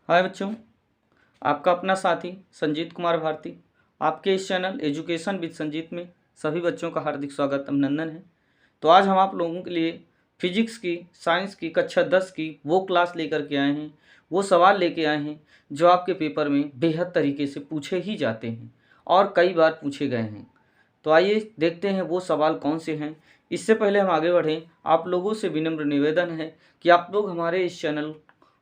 हाय बच्चों, आपका अपना साथी संजीत कुमार भारती आपके इस चैनल एजुकेशन विद संजीत में सभी बच्चों का हार्दिक स्वागत अभिनंदन है। तो आज हम आप लोगों के लिए फिजिक्स की, साइंस की कक्षा 10 की वो क्लास लेकर के आए हैं, वो सवाल लेके आए हैं जो आपके पेपर में बेहद तरीके से पूछे ही जाते हैं और कई बार पूछे गए हैं। तो आइए देखते हैं वो सवाल कौन से हैं। इससे पहले हम आगे बढ़ें, आप लोगों से विनम्र निवेदन है कि आप लोग हमारे इस चैनल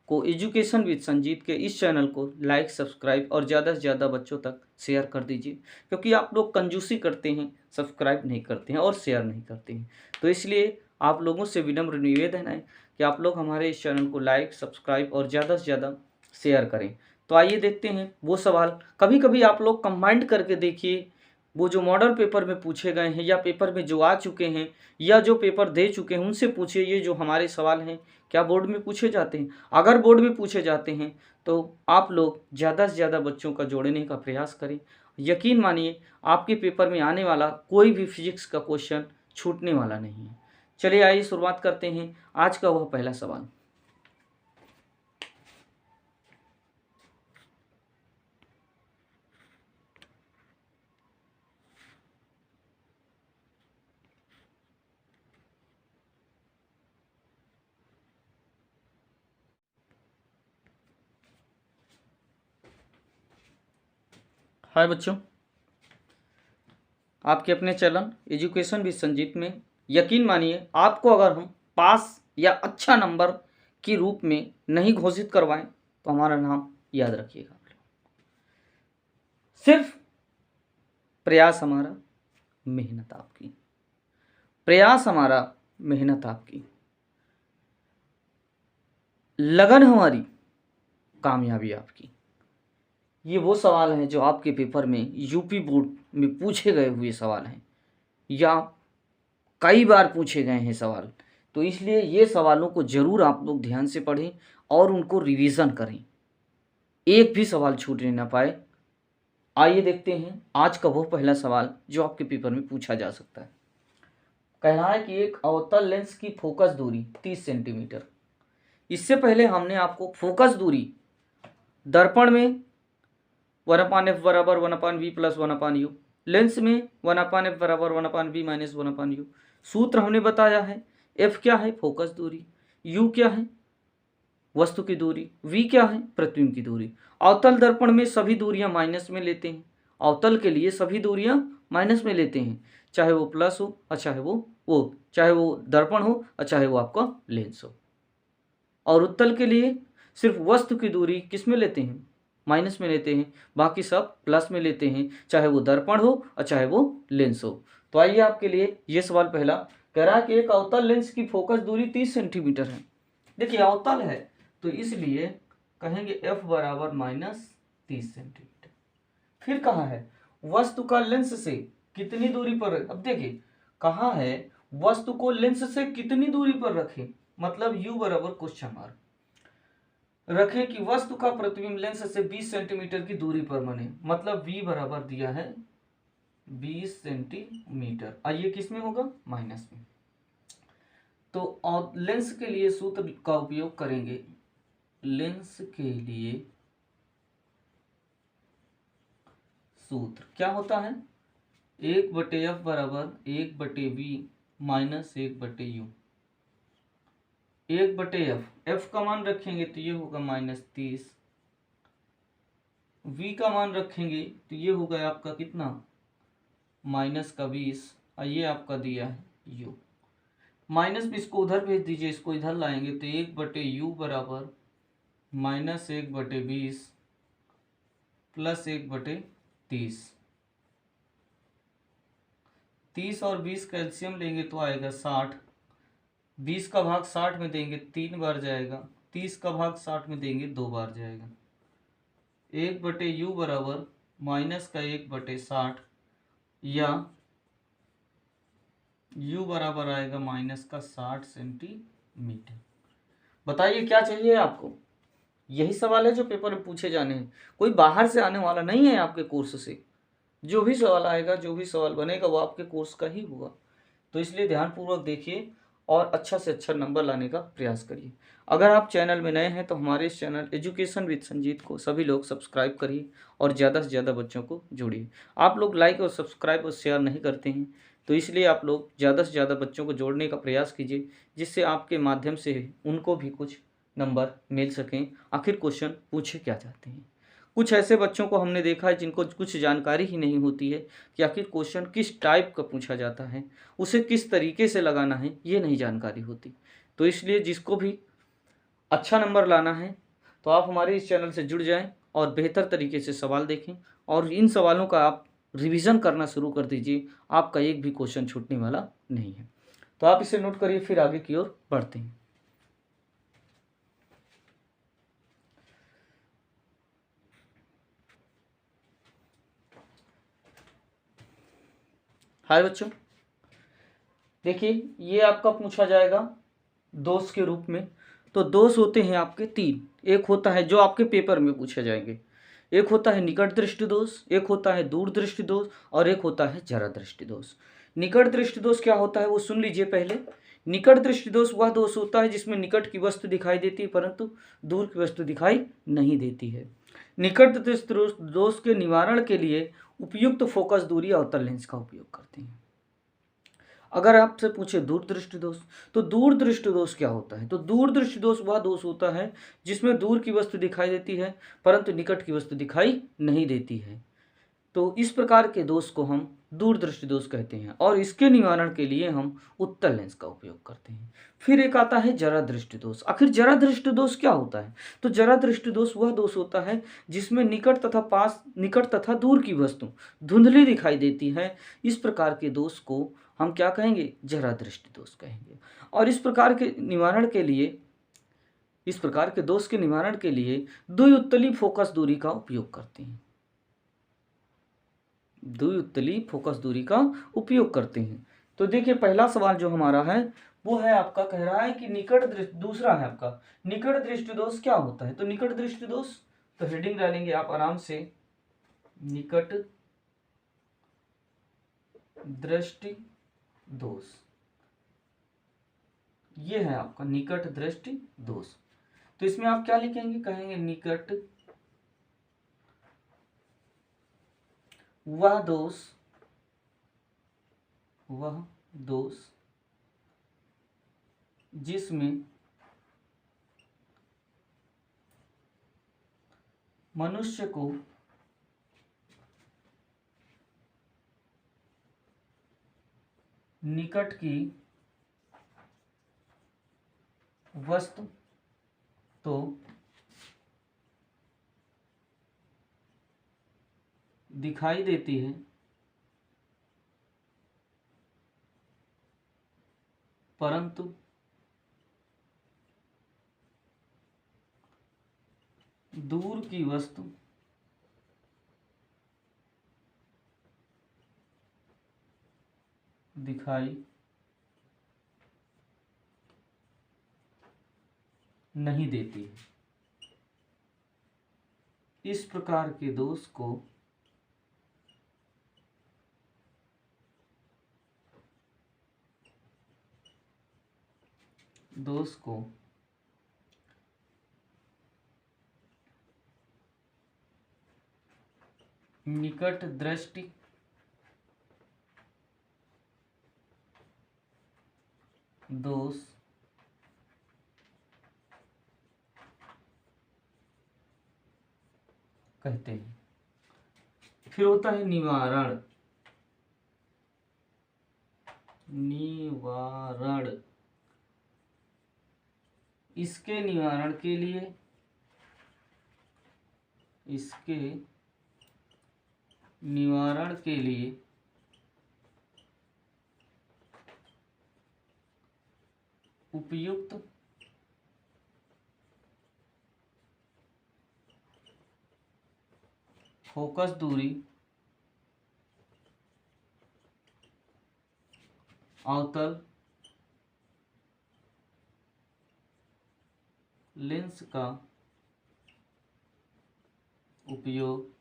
को एजुकेशन विद संजीत के इस चैनल को लाइक, सब्सक्राइब और ज़्यादा से ज़्यादा बच्चों तक शेयर कर दीजिए, क्योंकि आप लोग कंजूसी करते हैं, सब्सक्राइब नहीं करते हैं और शेयर नहीं करते हैं। तो इसलिए आप लोगों से विनम्र निवेदन है कि आप लोग हमारे इस चैनल को लाइक, सब्सक्राइब और ज़्यादा से ज़्यादा शेयर करें। तो आइए देखते हैं वो सवाल। कभी कभी आप लोग कम्बाइंड करके देखिए, वो जो मॉडल पेपर में पूछे गए हैं या पेपर में जो आ चुके हैं या जो पेपर दे चुके हैं उनसे पूछिए, ये जो हमारे सवाल हैं क्या बोर्ड में पूछे जाते हैं। अगर बोर्ड में पूछे जाते हैं तो आप लोग ज़्यादा से ज़्यादा बच्चों का जोड़ने का प्रयास करें। यकीन मानिए, आपके पेपर में आने वाला कोई भी फिजिक्स का क्वेश्चन छूटने वाला नहीं है। चलिए आइए शुरुआत करते हैं आज का वह पहला सवाल। हाय बच्चों, आपके अपने चैनल एजुकेशन विद संजीत में यकीन मानिए, आपको अगर हम पास या अच्छा नंबर के रूप में नहीं घोषित करवाएं तो हमारा नाम याद रखिएगा। सिर्फ प्रयास हमारा, मेहनत आपकी। प्रयास हमारा, मेहनत आपकी। लगन हमारी, कामयाबी आपकी। ये वो सवाल हैं जो आपके पेपर में यूपी बोर्ड में पूछे गए हुए सवाल हैं या कई बार पूछे गए हैं सवाल। तो इसलिए ये सवालों को ज़रूर आप लोग ध्यान से पढ़ें और उनको रिवीजन करें, एक भी सवाल छूटने ना पाए। आइए देखते हैं आज का वो पहला सवाल जो आपके पेपर में पूछा जा सकता है। कह रहा है कि एक अवतल लेंस की फोकस दूरी 30 सेंटीमीटर। इससे पहले हमने आपको फोकस दूरी दर्पण में 1/f बराबर 1/v प्लस 1/u, लेंस में 1/f बराबर 1/v माइनस 1/u। सूत्र हमने बताया है। f क्या है? फोकस दूरी। u क्या है? वस्तु की दूरी। v क्या है? प्रतिबिंब की दूरी। अवतल दर्पण में सभी दूरियां माइनस में लेते हैं। अवतल के लिए सभी दूरियां माइनस में लेते हैं, चाहे वो प्लस हो और चाहे वो दर्पण हो और चाहे वो आपका लेंस हो। और उत्तल के लिए सिर्फ वस्तु की दूरी किस में लेते हैं? माइनस में लेते हैं, बाकी सब प्लस में लेते हैं, चाहे वो दर्पण हो और चाहे वो लेंस हो। तो आइए आपके लिए ये सवाल पहला कह रहा है कि एक अवतल लेंस की फोकस दूरी 30 सेंटीमीटर है। देखिए अवतल है तो इसलिए कहेंगे f बराबर -30 सेंटीमीटर। फिर कहा है वस्तु का लेंस से कितनी दूरी पर, अब देखिए कहा है वस्तु को लेंस से कितनी दूरी पर रखें, मतलब u बराबर क्वेश्चन मार्क रखें कि वस्तु का प्रतिबिंब लेंस से 20 सेंटीमीटर की दूरी पर बने, मतलब v बराबर दिया है 20 सेंटीमीटर। ये किस में होगा? माइनस में। तो लेंस के लिए सूत्र का उपयोग करेंगे। लेंस के लिए सूत्र क्या होता है? 1/f बराबर 1/v minus 1/u। 1/f, f का मान रखेंगे तो ये होगा -30, v का मान रखेंगे तो ये होगा आपका कितना? -20, और ये आपका दिया है u। -20 को उधर भेज दीजिए, इसको इधर लाएंगे तो 1/u बराबर -1/20 प्लस 1/30। 30 और 20 का एलसीएम लेंगे तो आएगा 60। 20 का भाग 60 में देंगे 3 बार जाएगा, 30 का भाग 60 में देंगे 2 बार जाएगा। 1/u बराबर माइनस का 1/60 या u बराबर आएगा -60 सेंटीमीटर। बताइए क्या चाहिए आपको? यही सवाल है जो पेपर में पूछे जाने हैं, कोई बाहर से आने वाला नहीं है आपके कोर्स से। जो भी सवाल आएगा, जो भी सवाल बनेगा वो आपके कोर्स का ही होगा। तो इसलिए ध्यानपूर्वक देखिए और अच्छा से अच्छा नंबर लाने का प्रयास करिए। अगर आप चैनल में नए हैं तो हमारे इस चैनल एजुकेशन विद संजीत को सभी लोग सब्सक्राइब करिए और ज़्यादा से ज़्यादा बच्चों को जोड़िए। आप लोग लाइक और सब्सक्राइब और शेयर नहीं करते हैं, तो इसलिए आप लोग ज़्यादा से ज़्यादा बच्चों को जोड़ने का प्रयास कीजिए, जिससे आपके माध्यम से उनको भी कुछ नंबर मिल सकें। आखिर क्वेश्चन पूछे क्या चाहते हैं। कुछ ऐसे बच्चों को हमने देखा है जिनको कुछ जानकारी ही नहीं होती है कि आखिर क्वेश्चन किस टाइप का पूछा जाता है, उसे किस तरीके से लगाना है, ये नहीं जानकारी होती। तो इसलिए जिसको भी अच्छा नंबर लाना है तो आप हमारे इस चैनल से जुड़ जाएं और बेहतर तरीके से सवाल देखें और इन सवालों का आप रिवीजन करना शुरू कर दीजिए। आपका एक भी क्वेश्चन छूटने वाला नहीं है। तो आप इसे नोट करिए, फिर आगे की ओर बढ़ते हैं। हाय बच्चों, देखिए ये आपका पूछा जाएगा दोष के रूप में। तो दोष होते हैं आपके तीन। एक होता है जो आपके पेपर में पूछे जाएंगे, एक होता है निकट दृष्टि दोष, एक होता है दूर दृष्टि दोष और एक होता है जरा दृष्टि दोष। निकट दृष्टि दोष क्या होता है वो सुन लीजिए पहले। निकट दृष्टि दोष वह दोष होता है जिसमें निकट की वस्तु दिखाई देती है परंतु दूर की वस्तु दिखाई नहीं देती है। निकट दृष्टि दोष के निवारण के लिए उपयुक्त फोकस दूरी अवतल लेंस का उपयोग करते हैं। अगर आपसे पूछे दूर दृष्टि दोष, तो दूर दृष्टि दोष क्या होता है? तो दूर दृष्टि दोष वह दोष होता है जिसमें दूर की वस्तु दिखाई देती है परंतु निकट की वस्तु दिखाई नहीं देती है। तो इस प्रकार के दोष को हम दूर दृष्टि दोष कहते हैं और इसके निवारण के लिए हम उत्तल लेंस का उपयोग करते हैं। फिर एक आता है जरा दृष्टि दोष। आखिर जरा दृष्टि दोष क्या होता है? तो जरा दृष्टि दोष वह दोष होता है जिसमें निकट तथा दूर की वस्तु धुंधली दिखाई देती है। इस प्रकार के दोष को हम क्या कहेंगे? जरा दृष्टि दोष कहेंगे। और इस प्रकार के दोष के निवारण के लिए द्विउत्तलीय फोकस दूरी का उपयोग करते हैं। द्विउत्तलीय फोकस दूरी का उपयोग करते हैं। तो देखिए पहला सवाल जो हमारा है वो है आपका, कह रहा है कि निकट दृष्टि, दूसरा है आपका निकट दृष्टि दोष क्या होता है? तो निकट दृष्टि दोष, तो हेडिंग डालेंगे आप आराम से, निकट दृष्टि दोष। ये है आपका निकट दृष्टि दोष। तो इसमें आप क्या लिखेंगे? कहेंगे निकट वह दोष जिसमें मनुष्य को निकट की वस्तु तो दिखाई देती है परंतु दूर की वस्तु दिखाई नहीं देती है। इस प्रकार के दोष को निकट दृष्टि दोष कहते हैं। फिर होता है निवारण। इसके निवारण के लिए उपयुक्त फोकस दूरी अवतल लेंस का उपयोग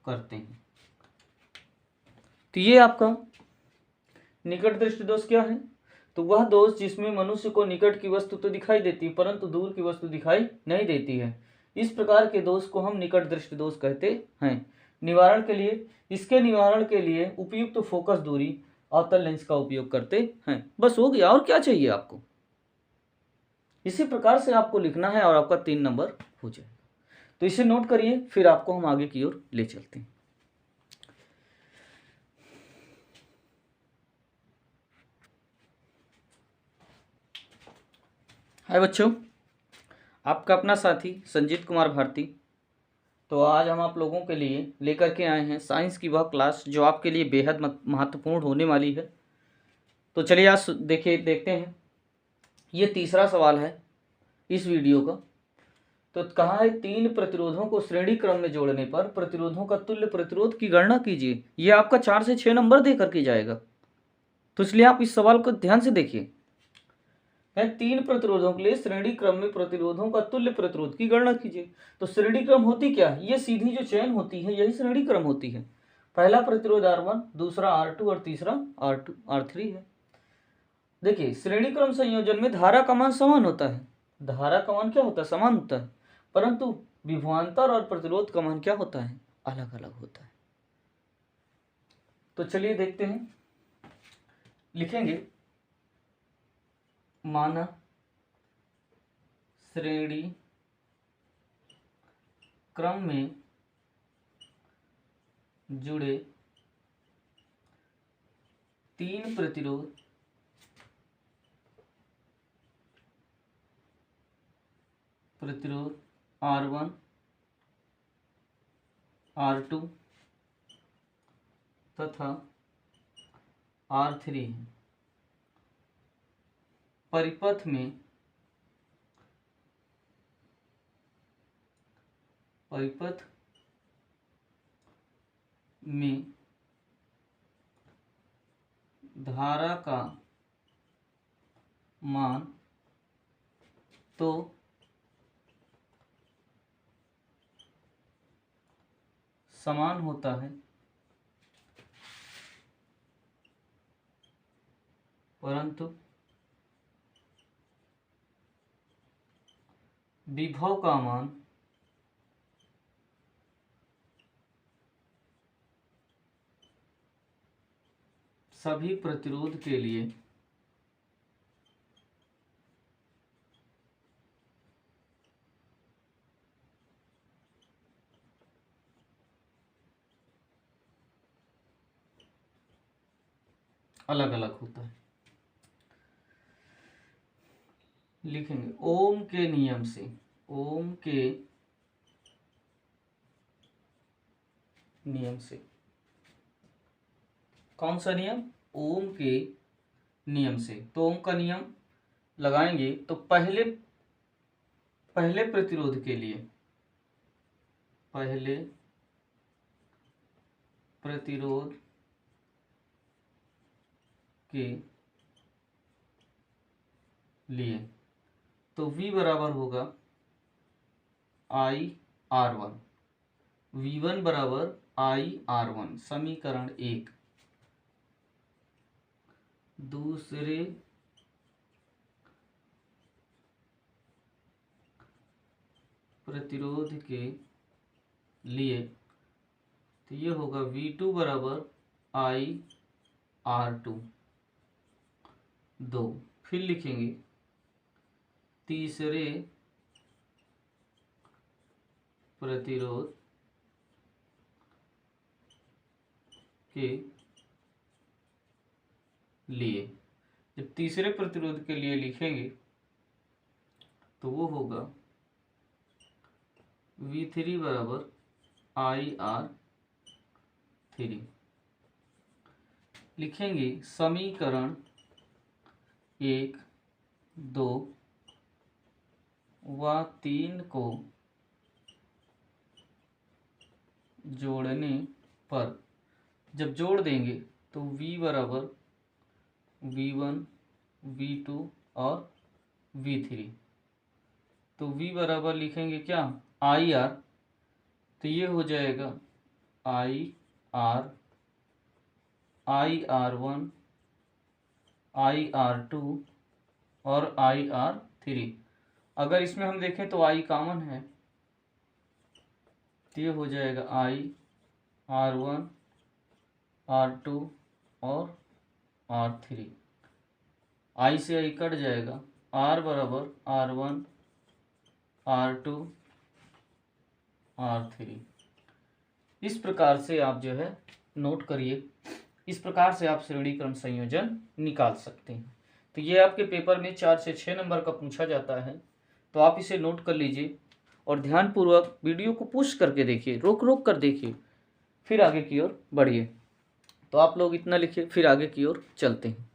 करते हैं। तो ये आपका निकट दृष्टि दोष क्या है? तो वह दोष जिसमें मनुष्य को निकट की वस्तु तो दिखाई देती है परंतु दूर की वस्तु दिखाई नहीं देती है। इस प्रकार के दोष को हम निकट दृष्टि दोष कहते हैं। इसके निवारण के लिए उपयुक्त फोकस दूरी अवतल लेंस का उपयोग करते हैं। बस हो गया, और क्या चाहिए आपको? इसी प्रकार से आपको लिखना है और आपका 3 नंबर हो जाएगा। तो इसे नोट करिए, फिर आपको हम आगे की ओर ले चलते हैं। हाय बच्चों, आपका अपना साथी संजीत कुमार भारती। तो आज हम आप लोगों के लिए लेकर के आए हैं साइंस की वह क्लास जो आपके लिए बेहद महत्वपूर्ण होने वाली है। तो चलिए आज देखते हैं। ये तीसरा सवाल है इस वीडियो का। तो कहा है 3 प्रतिरोधों को श्रेणी क्रम में जोड़ने पर प्रतिरोधों का तुल्य प्रतिरोध की गणना कीजिए। ये आपका 4 से 6 नंबर दे करके जाएगा, तो इसलिए आप इस सवाल को ध्यान से देखिए। है 3 प्रतिरोधों के लिए श्रेणी क्रम में प्रतिरोधों का तुल्य प्रतिरोध की गणना कीजिए। तो श्रेणी क्रम होती क्या है? ये सीधी जो चेन होती है यही श्रेणी क्रम होती है। पहला प्रतिरोध R1, दूसरा R2 और तीसरा R3 है। देखिए, श्रेणी क्रम संयोजन में धारा का मान समान होता है। धारा का मान क्या होता है? समान होता है, परंतु विभवांतर और प्रतिरोध का मान क्या होता है? अलग अलग होता है। तो चलिए देखते हैं, लिखेंगे माना श्रेणी क्रम में जुड़े 3 प्रतिरोध R1, R2 तथा R3 हैं। परिपथ में धारा का मान तो समान होता है, परंतु विभव का मान सभी प्रतिरोध के लिए अलग अलग होता है। लिखेंगे ओम के नियम से, ओम के नियम से। कौन सा नियम? ओम के नियम से। तो ओम का नियम लगाएंगे तो पहले प्रतिरोध के लिए, पहले प्रतिरोध के लिए तो V बराबर होगा IR1, V1 बराबर IR1, समीकरण 1। दूसरे प्रतिरोध के लिए तो ये होगा V2 बराबर IR2, 2। फिर लिखेंगे तीसरे प्रतिरोध के लिए, जब तीसरे प्रतिरोध के लिए लिखेंगे तो वो होगा V3 बराबर IR3। लिखेंगे समीकरण 1, 2 व 3 को जोड़ने पर जब जोड़ देंगे तो V बराबर V1, V2 और V3। तो V बराबर लिखेंगे क्या? IR, तो ये हो जाएगा IR, IR1 IR2 और IR3। अगर इसमें हम देखें तो I कॉमन है, तो ये हो जाएगा IR1 R2 और R3। I से I कट जाएगा, R बराबर R1 R2 R3। इस प्रकार से आप जो है नोट करिए, इस प्रकार से आप श्रेणी क्रम संयोजन निकाल सकते हैं। तो ये आपके पेपर में 4 से 6 नंबर का पूछा जाता है, तो आप इसे नोट कर लीजिए और ध्यानपूर्वक वीडियो को पुश करके देखिए, रोक रोक कर देखिए, फिर आगे की ओर बढ़िए। तो आप लोग इतना लिखिए, फिर आगे की ओर चलते हैं।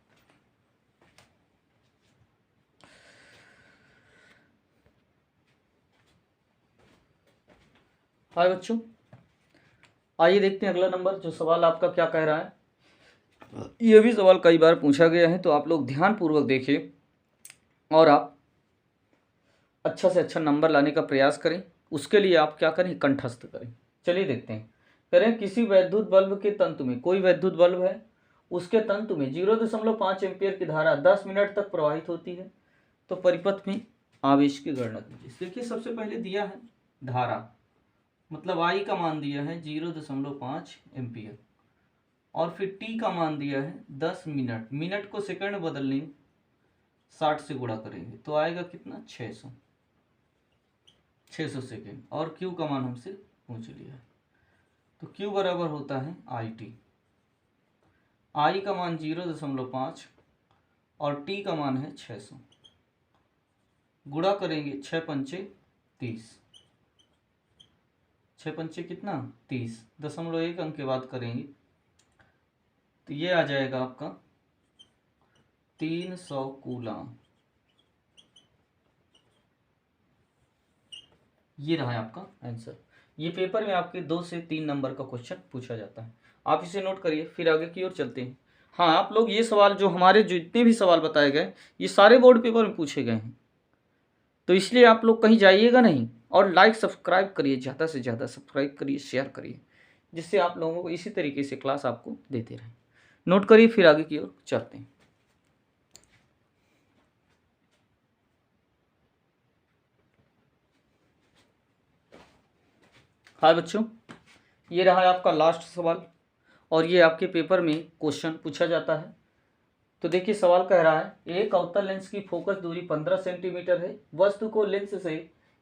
हाय बच्चों, आइए देखते हैं अगला नंबर, जो सवाल आपका क्या कह रहा है। ये भी सवाल कई बार पूछा गया है, तो आप लोग ध्यानपूर्वक देखिए और आप अच्छा से अच्छा नंबर लाने का प्रयास करें। उसके लिए आप क्या करें, कंठस्थ करें। चलिए देखते हैं। कह रहे हैं किसी वैद्युत बल्ब के तंतु में, कोई वैद्युत बल्ब है, उसके तंतु में 0.5 एम्पियर की धारा 10 मिनट तक प्रवाहित होती है, तो परिपथ में आवेश की गणना कीजिए। देखिए सबसे पहले दिया है धारा, मतलब आई का मान दिया है 0.5 एम्पियर, और फिर टी का मान दिया है 10 मिनट। मिनट को सेकंड बदलने 60 से गुणा करेंगे तो आएगा कितना, 600 सेकेंड। और क्यू का मान हमसे पूछ लिया है, तो क्यू बराबर होता है IT। आई का मान 0.5 और टी का मान है 600। गुणा करेंगे 6 पंचे 30, 6 पंचे कितना 30, 0.1 अंक के बाद करेंगे तो ये आ जाएगा आपका 300 कूलम। ये रहा है आपका आंसर। ये पेपर में आपके 2 से 3 नंबर का क्वेश्चन पूछा जाता है, आप इसे नोट करिए, फिर आगे की ओर चलते हैं। हाँ, आप लोग ये सवाल, जो हमारे जितने भी सवाल बताए गए, ये सारे बोर्ड पेपर में पूछे गए हैं, तो इसलिए आप लोग कहीं जाइएगा नहीं, और लाइक सब्सक्राइब करिए, ज़्यादा से ज़्यादा सब्सक्राइब करिए, शेयर करिए, जिससे आप लोगों को इसी तरीके से क्लास आपको देते रहें। नोट करिए, फिर आगे की ओर चलते हैं। हाय बच्चों, ये रहा है आपका लास्ट सवाल, और ये आपके पेपर में क्वेश्चन पूछा जाता है। तो देखिए सवाल कह रहा है, एक अवतल लेंस की फोकस दूरी 15 सेंटीमीटर है, वस्तु को लेंस से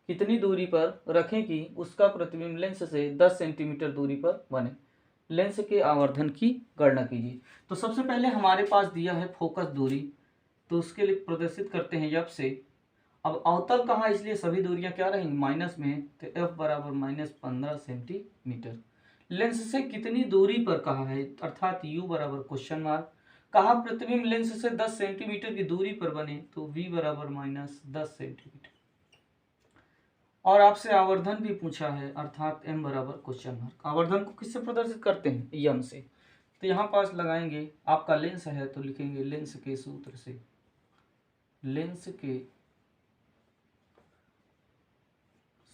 कितनी दूरी पर रखें कि उसका प्रतिबिंब लेंस से 10 सेंटीमीटर दूरी पर बने, लेंस के आवर्धन की गणना कीजिए। तो सबसे पहले हमारे पास दिया है फोकस दूरी, तो उसके लिए प्रदर्शित करते हैं एफ से। अब अवतल कहाँ, इसलिए सभी दूरियां क्या रहेंगी, माइनस में, तो एफ बराबर -15 सेंटीमीटर। लेंस से कितनी दूरी पर कहा है, अर्थात यू बराबर क्वेश्चन मार्क। कहा प्रतिबिंब लेंस से 10 सेंटीमीटर की दूरी पर बने, तो वी बराबर -10 सेंटीमीटर। और आपसे आवर्धन भी पूछा है, अर्थात एम बराबर क्वेश्चन मार्क। आवर्धन को किससे प्रदर्शित करते हैं, यम से। तो यहाँ पास लगाएंगे, आपका लेंस है तो लिखेंगे लेंस के सूत्र से, लेंस के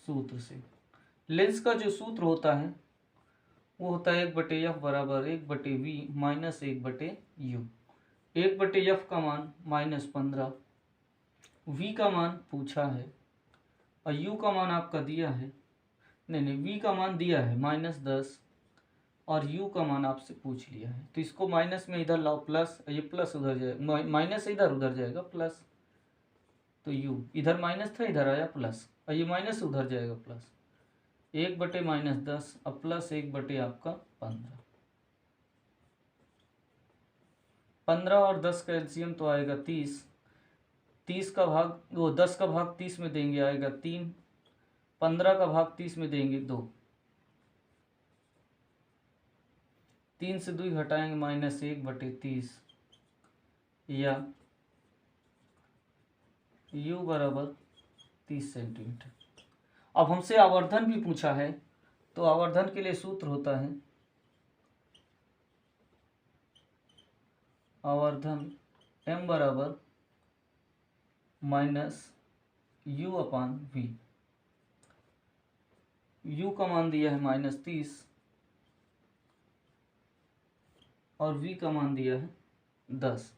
सूत्र से। लेंस का जो सूत्र होता है वो होता है 1/f बराबर 1/v माइनस 1/u। 1/f का मान -15, v का मान पूछा है, और u का मान आपका दिया है, नहीं v का मान दिया है -10, और u का मान आपसे पूछ लिया है। तो इसको माइनस में इधर लाओ प्लस, ये प्लस उधर जाएगा, माइनस इधर उधर जाएगा प्लस, तो u इधर माइनस था, इधर आया प्लस, और ये माइनस उधर जाएगा प्लस। 1/-10 अब प्लस 1/ आपका 15। 15 और 10 का एलसीएम तो आएगा 30। 30 का भाग, वो 10 का भाग 30 में देंगे आएगा 3। 15 का भाग 30 में देंगे 2। 3 से 2 घटाएंगे -1/30, या u बराबर 30 सेंटीमीटर। अब हमसे आवर्धन भी पूछा है, तो आवर्धन के लिए सूत्र होता है, आवर्धन m बराबर -u/v। u का मान दिया है -30, और v का मान दिया है 10।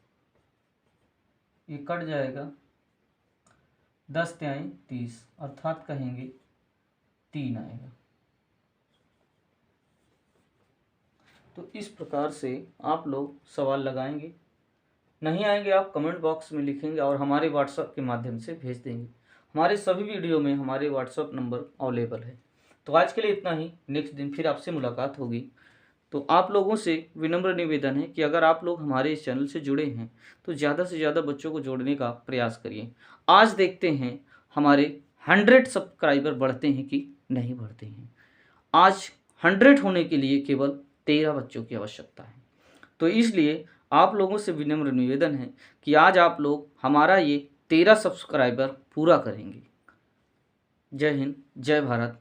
ये कट जाएगा, 10 तिहाई 30, अर्थात कहेंगे 3 आएगा। तो इस प्रकार से आप लोग सवाल लगाएंगे, नहीं आएंगे आप कमेंट बॉक्स में लिखेंगे और हमारे व्हाट्सएप के माध्यम से भेज देंगे। हमारे सभी वीडियो में हमारे व्हाट्सएप नंबर अवेलेबल है। तो आज के लिए इतना ही, नेक्स्ट दिन फिर आपसे मुलाकात होगी। तो आप लोगों से विनम्र निवेदन है कि अगर आप लोग हमारे इस चैनल से जुड़े हैं तो ज़्यादा से ज़्यादा बच्चों को जोड़ने का प्रयास करिए। आज देखते हैं हमारे 100 सब्सक्राइबर बढ़ते हैं कि नहीं बढ़ते हैं। आज 100 होने के लिए केवल 13 बच्चों की आवश्यकता है। तो इसलिए आप लोगों से विनम्र निवेदन है कि आज आप लोग हमारा ये 13 सब्सक्राइबर पूरा करेंगे। जय हिंद, जय भारत।